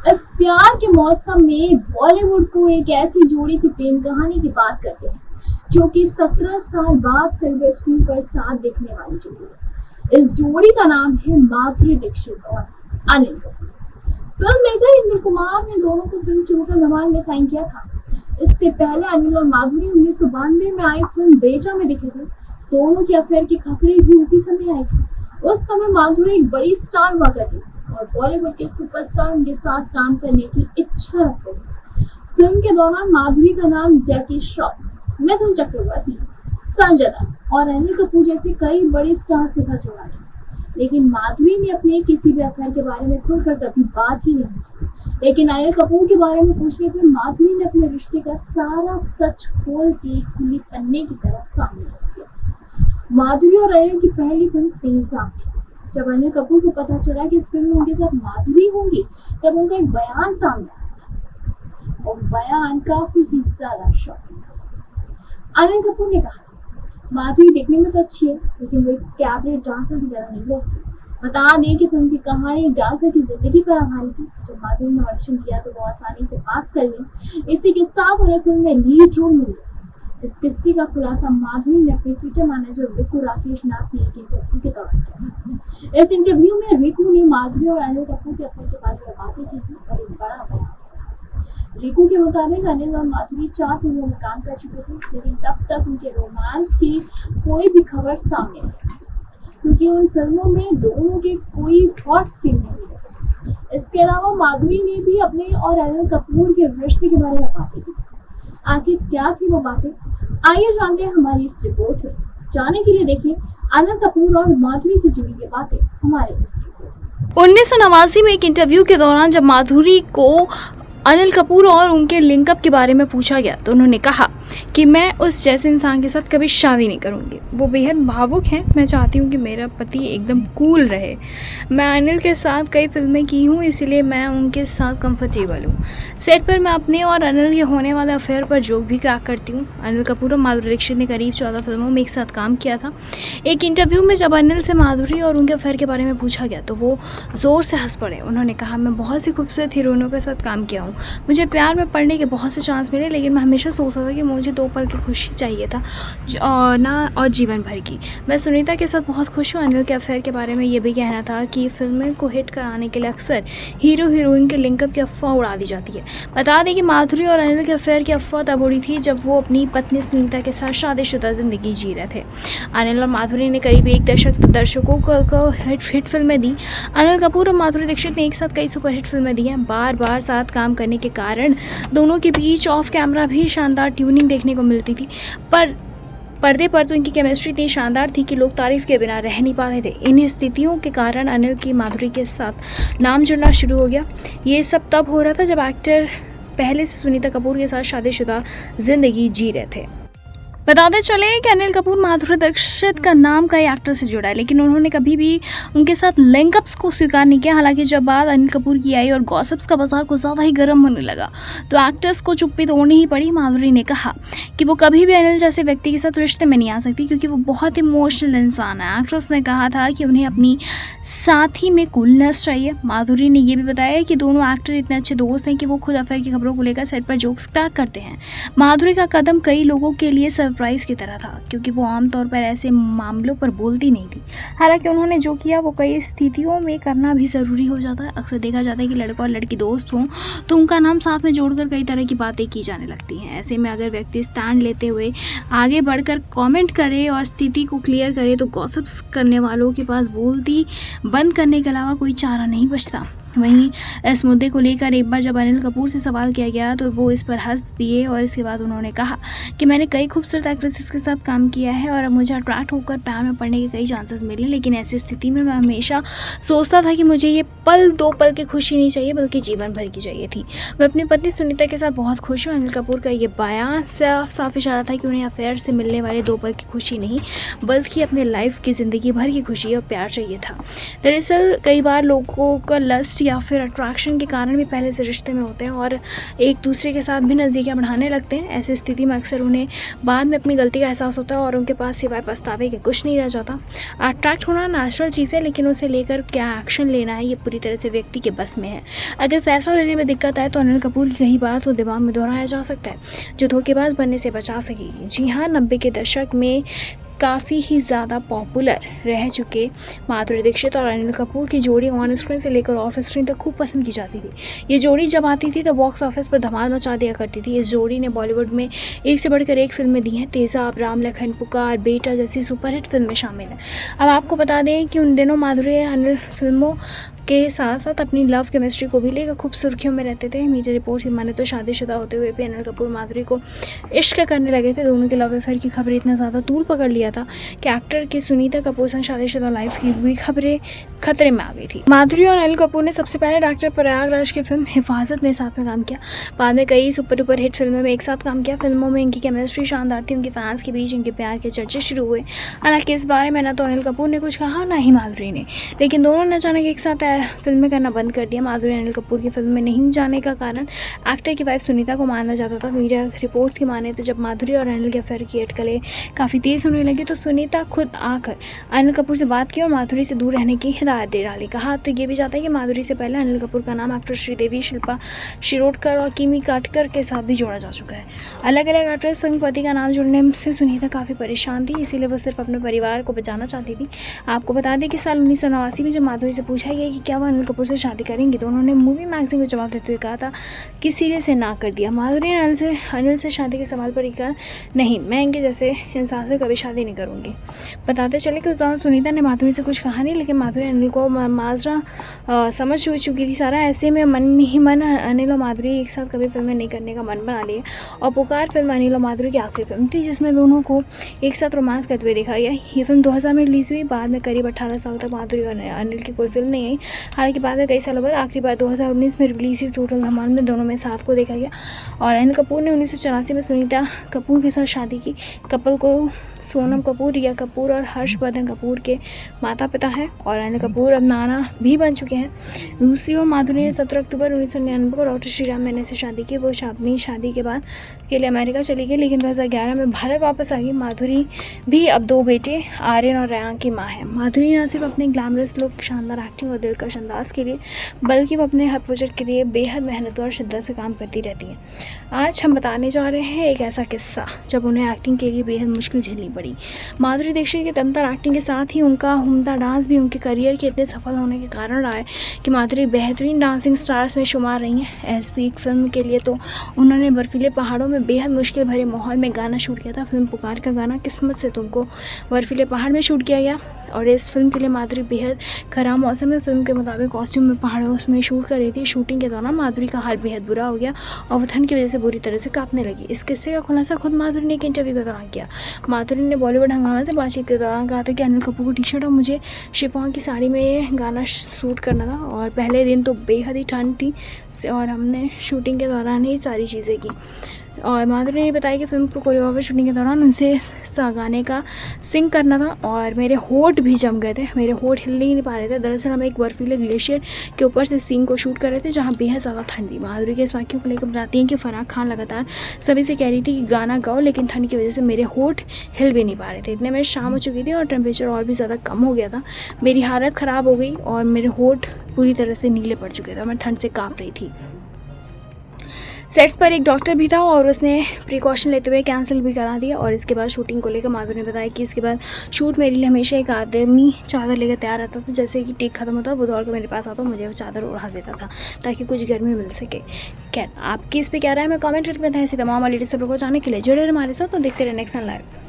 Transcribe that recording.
इस प्यार के मौसम में बॉलीवुड को एक ऐसी जोड़ी की प्रेम कहानी की बात करते हैं जो कि 17 साल बाद सिल्वर स्क्रीन पर साथ देखने वाली जोड़ी है। इस जोड़ी का नाम है माधुरी दीक्षित और अनिल कपूर। फिल्म मेकर इंद्र कुमार ने दोनों को फिल्म टोटल धमाल में साइन किया था। इससे पहले अनिल और माधुरी 1992 में आई फिल्म बेटा में दिखे थे। दोनों की अफेयर की खबरें भी उसी समय आई थी। उस समय माधुरी एक बड़ी स्टार हुआ करती थी और बॉलीवुड के सुपरस्टार उनके साथ काम करने की इच्छा रखते थे। फिल्म के दौरान माधुरी का नाम जैकी श्रॉफ, मिथुन चक्रवर्ती, संजय दत्त और अनिल कपूर जैसे कई बड़े स्टार्स के साथ जोड़ा गया, लेकिन माधुरी ने अपने किसी भी अफेयर के बारे में खुलकर कभी बात ही नहीं की। लेकिन अनिल कपूर के बारे में पूछने पर माधुरी ने अपने रिश्ते का सारा सच खोल के खुली पन्ने की तरह सामने रख दिया। माधुरी और अनिल की पहली फिल्म तेजाब थी। जब अनिल कपूर को पता चला कि इस फिल्म में उनके साथ माधुरी होंगी, तब उनका एक बयान सामने आया और बयान काफी ही ज्यादा शॉकिंग था। अनिल कपूर ने कहा, माधुरी देखने में तो अच्छी है, लेकिन वो एक कैबरेट डांसर की तरह नहीं लगती। बता दें कि फिल्म की कहानी एक डांसर की जिंदगी पर आधारित थी। जब माधुरी ने ऑडिशन किया तो वो आसानी से पास कर गई। इसी के साथ उन्हें फिल्म में लीड रोल मिल गया। इस किस्से का खुलासा माधुरी ने अपने ट्विटर मैनेजर रिकू राकेश नाथ ने एक इंटरव्यू के दौरान किया। इस इंटरव्यू में रिकू ने माधुरी और अनिल कपूर के अफेयर के बारे में बातें की थी और एक बड़ा बयान दिया। रिकू के मुताबिक अनिल और माधुरी 4 फिल्मों में काम कर चुके थे, लेकिन तब तक उनके रोमांस की कोई भी खबर सामने नहीं आई, क्योंकि उन फिल्मों में दोनों के कोई हॉट सीन नहीं थे। इसके अलावा माधुरी ने भी अपने और अनिल कपूर के रिश्ते के बारे में बातें की। आखिर क्या थी वो बातें, आइए जानते हैं हमारी इस रिपोर्ट में। जानने के लिए देखिए अनिल कपूर और माधुरी से जुड़ी ये बातें हमारे इस रिपोर्ट में। 1989 में एक इंटरव्यू के दौरान जब माधुरी को अनिल कपूर और उनके लिंकअप के बारे में पूछा गया तो उन्होंने कहा कि मैं उस जैसे इंसान के साथ कभी शादी नहीं करूंगी। वो बेहद भावुक हैं। मैं चाहती हूं कि मेरा पति एकदम कूल रहे। मैं अनिल के साथ कई फिल्में की हूं, इसीलिए मैं उनके साथ कंफर्टेबल हूं। सेट पर मैं अपने और अनिल के होने वाले अफेयर पर जोक भी क्रैक करती हूँ। अनिल कपूर और माधुरी दीक्षित ने करीब 14 फिल्मों में एक साथ काम किया था। एक इंटरव्यू में जब अनिल से माधुरी और उनके अफेयर के बारे में पूछा गया तो वो ज़ोर से हंस पड़े। उन्होंने कहा, मैं बहुत सी खूबसूरत हीरोइनों के साथ काम किया हूँ। मुझे प्यार में पड़ने के बहुत से चांस मिले, लेकिन मैं हमेशा सोचता था कि मुझे 2 पल की खुशी चाहिए था और जीवन भर की। मैं सुनीता के साथ बहुत खुश हूँ। अनिल के अफेयर के बारे में ये भी कहना था कि फिल्में को हिट कराने के लिए अक्सर हीरो हीरोइन के लिंकअप की अफवाह उड़ा दी जाती है। बता दें कि माधुरी और अनिल के अफेयर की अफवाह तब उड़ी थी जब वो अपनी पत्नी सुनीता के साथ शादीशुदा जिंदगी जी रहे थे। अनिल और माधुरी ने करीब 1 दशक तक दर्शकों को हिट फिल्में दी। अनिल कपूर और माधुरी दीक्षित ने एक साथ कई सुपरहिट फिल्में दी हैं। बार बार साथ काम करने के कारण दोनों के बीच ऑफ कैमरा भी शानदार ट्यूनिंग देखने को मिलती थी, पर पर्दे पर तो इनकी केमिस्ट्री इतनी शानदार थी कि लोग तारीफ के बिना रह नहीं पाते थे। इन स्थितियों के कारण अनिल की माधुरी के साथ नाम जुड़ना शुरू हो गया। ये सब तब हो रहा था जब एक्टर पहले से सुनीता कपूर के साथ शादीशुदा जिंदगी जी रहे थे। बताते चले कि अनिल कपूर माधुरी दीक्षित का नाम कई एक्टर से जुड़ा है, लेकिन उन्होंने कभी भी उनके साथ लिंकअप्स को स्वीकार नहीं किया। हालांकि जब बात अनिल कपूर की आई और गॉसिप्स का बाजार को ज़्यादा ही गर्म होने लगा तो एक्टर्स को चुप्पी तोड़नी ही पड़ी। माधुरी ने कहा कि वो कभी भी अनिल जैसे व्यक्ति के साथ रिश्ते में नहीं आ सकती, क्योंकि वो बहुत इमोशनल इंसान है। एक्ट्रेस ने कहा था कि उन्हें अपनी साथी में कूलनेस चाहिए। माधुरी ने यह भी बताया कि दोनों एक्टर इतने अच्छे दोस्त हैं कि वो खुद अफेयर की खबरों को लेकर सेट पर जोक्स क्रैक करते हैं। माधुरी का कदम कई लोगों के लिए सरप्राइज की तरह था, क्योंकि वो आमतौर पर ऐसे मामलों पर बोलती नहीं थी। हालांकि उन्होंने जो किया वो कई स्थितियों में करना भी ज़रूरी हो जाता है। अक्सर देखा जाता है कि लड़का और लड़की दोस्त हों तो उनका नाम साथ में जोड़कर कई तरह की बातें की जाने लगती हैं। ऐसे में अगर व्यक्ति स्टैंड लेते हुए आगे बढ़कर कमेंट करे और स्थिति को क्लियर करे तो गॉसिप्स करने वालों के पास बोलती बंद करने के अलावा कोई चारा नहीं बचता। वहीं इस मुद्दे को लेकर एक बार जब अनिल कपूर से सवाल किया गया तो वो इस पर हंस दिए और इसके बाद उन्होंने कहा कि मैंने कई खूबसूरत एक्ट्रेसेस के साथ काम किया है और मुझे अट्रैक्ट होकर प्यार में पड़ने के कई चांसेस मिले, लेकिन ऐसी स्थिति में मैं हमेशा सोचता था कि मुझे ये 2 पल की खुशी नहीं चाहिए बल्कि जीवन भर की चाहिए थी। मैं अपनी पत्नी सुनीता के साथ बहुत खुश हूँ। अनिल कपूर का ये बयान साफ इशारा था कि उन्हें अफेयर से मिलने वाले 2 पल की खुशी नहीं बल्कि अपने लाइफ की ज़िंदगी भर की खुशी और प्यार चाहिए था। दरअसल कई बार लोगों का लस्ट या फिर अट्रैक्शन के कारण भी पहले से रिश्ते में होते हैं और एक दूसरे के साथ भी नज़दीकियाँ बढ़ाने लगते हैं। ऐसी स्थिति में अक्सर उन्हें बाद में अपनी गलती का एहसास होता है और उनके पास सिवाय पछतावे के कुछ नहीं रह जाता। अट्रैक्ट होना नेचुरल चीज़ है, लेकिन उसे लेकर क्या एक्शन लेना है ये पूरी तरह से व्यक्ति के बस में है। अगर फैसला लेने में दिक्कत आए तो अनिल कपूर की कही बात को दिमाग में दोहराया जा सकता है जो धोखेबाज बनने से बचा सकेगी। जी हाँ, 90 के दशक में काफ़ी ही ज़्यादा पॉपुलर रह चुके माधुरी दीक्षित और अनिल कपूर की जोड़ी ऑन स्क्रीन से लेकर ऑफ स्क्रीन तक खूब पसंद की जाती थी। ये जोड़ी जब आती थी तो बॉक्स ऑफिस पर धमाल मचा दिया करती थी। इस जोड़ी ने बॉलीवुड में एक से बढ़कर एक फिल्में दी हैं। तेज़ाब, राम लखन, पुकार, बेटा जैसी सुपरहिट फिल्में शामिल हैं। अब आपको बता दें कि उन दिनों माधुरी अनिल फिल्मों के साथ साथ अपनी लव केमिस्ट्री को भी लेकर खूब सुर्खियों में रहते थे। मीडिया रिपोर्ट्स की माने तो शादीशुदा होते हुए भी अनिल कपूर माधुरी को इश्क करने लगे थे। दोनों के लव अफेयर की खबरें इतना ज़्यादा तूल पकड़ लिया था कि एक्टर की सुनीता कपूर संग शादीशुदा लाइफ की भी खबरें खतरे में आ गई थी। माधुरी और अनिल कपूर ने सबसे पहले डॉक्टर प्रयागराज की फिल्म हिफाजत में साथ में काम किया। बाद में कई सुपर डुपर हिट फिल्मों में एक साथ काम किया। फिल्मों में इनकी केमिस्ट्री शानदार थी। उनके फैंस के बीच इनके प्यार के चर्चे शुरू हुए। हालांकि इस बारे में ना तो अनिल कपूर ने कुछ कहा ना ही माधुरी ने, लेकिन दोनों ने अचानक एक साथ फिल्में करना बंद कर दिया। माधुरी अनिल कपूर की फिल्म में नहीं जाने का कारण एक्टर की वाइफ सुनीता को माना जाता था। मीडिया रिपोर्ट्स की माने तो जब माधुरी और अनिल के अफेयर की अटकलें काफ़ी तेज़ होने लगी तो सुनीता खुद आकर अनिल कपूर से बात की और माधुरी से दूर रहने की हिदायत दे डाली। कहा तो ये भी जाता है कि माधुरी से पहले अनिल कपूर का नाम एक्टर श्रीदेवी, शिल्पा शिरोडकर और किमी काटकर के साथ भी जोड़ा जा चुका है। अलग अलग एक्ट्रेस संग पति का नाम जुड़ने से सुनीता काफ़ी परेशान थी, इसीलिए वो सिर्फ अपने परिवार को बचाना चाहती थी। आपको बता दें कि साल 1989 में जब माधुरी से पूछा गया कि क्या वह अनिल कपूर से शादी करेंगी तो उन्होंने मूवी मैगजीन को जवाब देते हुए कहा था कि सिरे से ना कर दिया। माधुरी ने अनिल से शादी के सवाल पर कहा, नहीं, मैं इनके जैसे इंसान से कभी शादी नहीं करूँगी। बताते चले कि उस दौरान सुनीता ने माधुरी से कुछ कहा नहीं, लेकिन माधुरी अनिल को माजरा समझ चुकी थी सारा। ऐसे में मन ही मन अनिल और माधुरी एक साथ कभी फिल्में नहीं करने का मन बना लिया और पुकार फिल्म अनिल और माधुरी की आखिरी फिल्म थी जिसमें दोनों को एक साथ रोमांस करते हुए देखा गया। ये फिल्म 2000 में रिलीज़ हुई। बाद में करीब 18 साल तक माधुरी और अनिल की कोई फिल्म नहीं आई। हालांकि बाद में कई सालों बाद आखिरी बार 2019 में रिलीज़ हुई टोटल धमाल में दोनों में साथ को देखा गया और अनिल कपूर ने 1984 में सुनीता कपूर के साथ शादी की। कपल को सोनम कपूर, रिया कपूर और हर्षवर्धन कपूर के माता पिता हैं और अनिल कपूर अब नाना भी बन चुके हैं। दूसरी ओर माधुरी ने 17 अक्टूबर 1999 को डॉक्टर श्रीराम मैने से शादी की। वो अपनी शादी के बाद के लिए अमेरिका चली गई, लेकिन 2011 में भारत वापस आ गई। माधुरी भी अब 2 बेटे आर्यन और रयान की माँ है। माधुरी न सिर्फ अपने ग्लैमरस लुक, शानदार एक्टिंग और दिलकश अंदाज के लिए, बल्कि वो अपने हर प्रोजेक्ट के लिए बेहद मेहनत और शिद्दत से काम करती रहती हैं। आज हम बताने जा रहे हैं एक ऐसा किस्सा जब उन्हें एक्टिंग के लिए बेहद मुश्किल झेलनी पड़ी। माधुरी दीक्षित की दमदार एक्टिंग के साथ ही उनका उम्दा डांस भी उनके करियर के इतने सफल होने के कारण रहा है कि माधुरी बेहतरीन डांसिंग स्टार्स में शुमार रही हैं। ऐसी एक फिल्म के लिए तो उन्होंने बर्फीले पहाड़ों में बेहद मुश्किल भरे माहौल में गाना शूट किया था। फिल्म पुकार का गाना किस्मत से तुमको बर्फीले पहाड़ में शूट किया गया और इस फिल्म के लिए माधुरी बेहद खराब मौसम में फिल्म के मुताबिक कॉस्ट्यूम में पहाड़ों में शूट कर रही थी। शूटिंग के दौरान माधुरी का हाल बेहद बुरा हो गया और वो ठंड की वजह से बुरी तरह से कांपने लगी। इस किस्से का खुलासा खुद माधुरी ने एक इंटरव्यू के दौरान किया। माधुरी ने बॉलीवुड हंगामा से बातचीत के दौरान कहा था कि अनिल कपूर की टी-शर्ट और मुझे शिफॉन की साड़ी में ये गाना शूट करना था और पहले दिन तो बेहद ही ठंड थी और हमने शूटिंग के दौरान ही सारी चीज़ें की। और माधुरी ने बताया कि फिल्म को कोरियोग्राफर शूटिंग के दौरान उनसे गाने का सिंग करना था और मेरे होठ भी जम गए थे, मेरे होठ हिल नहीं पा रहे थे। दरअसल हम एक बर्फीले ग्लेशियर के ऊपर से सीन को शूट कर रहे थे जहाँ बेहद ज़्यादा ठंड थी। माधुरी के इस वाक्य को लेकर बताती हैं कि फराह खान लगातार सभी से कह रही थी कि गाना गाओ, लेकिन ठंड की वजह से मेरे होठ हिल भी नहीं पा रहे थे। इतने में शाम हो चुकी थी और टेम्परेचर और भी ज़्यादा कम हो गया था। मेरी हालत ख़राब हो गई और मेरे होठ पूरी तरह से नीले पड़ चुके थे और मैं ठंड से काँप रही थी। सेट्स पर एक डॉक्टर भी था और उसने प्रिकॉशन लेते हुए कैंसिल भी करा दिया। और इसके बाद शूटिंग को लेकर माधुरी ने बताया कि इसके बाद शूट मेरे लिए हमेशा एक आदमी चादर लेकर तैयार रहता था। जैसे कि टेक खत्म होता वो दौड़ कर मेरे पास आता, मुझे वो चादर उड़ा देता था ताकि कुछ गर्मी मिल सके। खैर, आपकी इस पर क्या राय है मैं कमेंट करके बताएं। ऐसी तमाम लेटेस्ट खबरों को जानने के लिए जुड़े रहे हमारे साथ, तो देखते रहे नेक्स्ट लाइव।